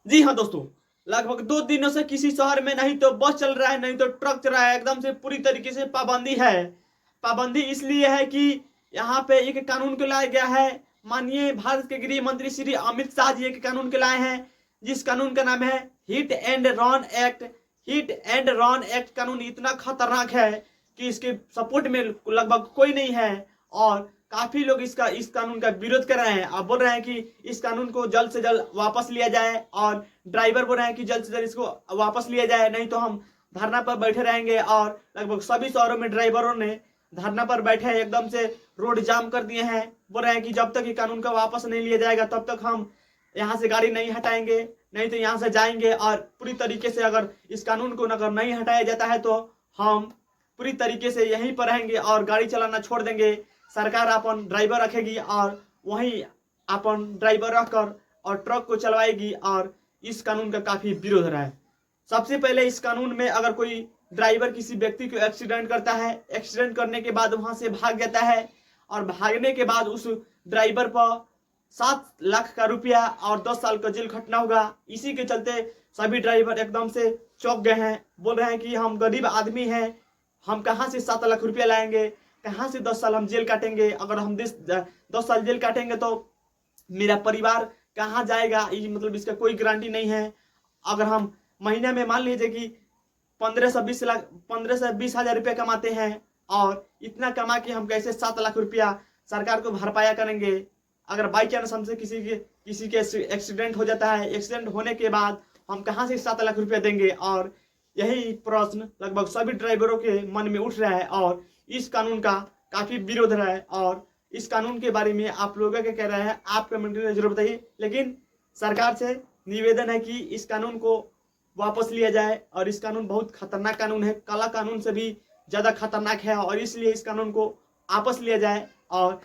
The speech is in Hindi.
जी हाँ दोस्तों, लगभग 2 दिनों से किसी शहर में नहीं तो बस चल रहा है नहीं तो ट्रक चल रहा है। एकदम से पूरी तरीके से पाबंदी है। पाबंदी इसलिए है कि यहाँ पे एक कानून को लाया गया है। माननीय भारत के गृह मंत्री श्री अमित शाह जी एक कानून के लाए हैं, जिस कानून का नाम है hit and run act. Hit and run act कानून इतना खतरनाक है कि इसके सपोर्ट में लगभग कोई नहीं है, और काफी लोग इस कानून का विरोध कर रहे हैं। आप बोल रहे हैं कि इस कानून को जल्द से जल्द वापस लिया जाए, और ड्राइवर बोल रहे हैं कि जल्द से जल्द इसको वापस लिया जाए, नहीं तो हम धरना पर बैठे रहेंगे। और लगभग सभी शहरों में ड्राइवरों ने धरना पर बैठे हैं, एकदम से रोड जाम कर दिए हैं। बोल रहे हैं कि जब तक ये कानून का वापस नहीं लिया जाएगा तब तक हम यहाँ से गाड़ी नहीं हटाएंगे, नहीं तो यहाँ से जाएंगे। और पूरी तरीके से अगर इस कानून को अगर नहीं हटाया जाता है तो हम पूरी तरीके से यहीं पर रहेंगे और गाड़ी चलाना छोड़ देंगे। सरकार अपन ड्राइवर रखेगी और वहीं अपन ड्राइवर रखकर और ट्रक को चलवाएगी, और इस कानून का काफी विरोध रहा है। सबसे पहले इस कानून में अगर कोई ड्राइवर किसी व्यक्ति को एक्सीडेंट करता है, एक्सीडेंट करने के बाद वहां से भाग जाता है, और भागने के बाद उस ड्राइवर पर 7 लाख का रुपया और 10 साल का जेल खटना होगा। इसी के चलते सभी ड्राइवर एकदम से चौंक गए हैं। बोल रहे हैं कि हम गरीब आदमी हैं, हम कहाँ से 7 लाख रुपया लाएंगे, कहाँ से 10 साल हम जेल काटेंगे। अगर हम 10 साल जेल काटेंगे तो मेरा परिवार कहाँ जाएगा, ये मतलब इसका कोई गारंटी नहीं है। अगर हम महीने में मान लीजिए कि 15 से 20 हजार रुपया कमाते हैं, और इतना कमा के हम कैसे 7 लाख रुपया सरकार को भरपाया करेंगे। अगर बाई चांस हमसे किसी के एक्सीडेंट हो जाता है, एक्सीडेंट होने के बाद हम कहाँ से 7 लाख रुपया देंगे। और यही प्रश्न लगभग सभी ड्राइवरों के मन में उठ रहा है, और इस कानून का काफी विरोध रहा है। और इस कानून के बारे में आप लोग क्या कह रहे हैं, आप कमेंट में जरूर बताइए। लेकिन सरकार से निवेदन है कि इस कानून को वापस लिया जाए, और इस कानून बहुत खतरनाक कानून है, काला कानून से भी ज्यादा खतरनाक है, और इसलिए इस कानून को वापस लिया जाए। और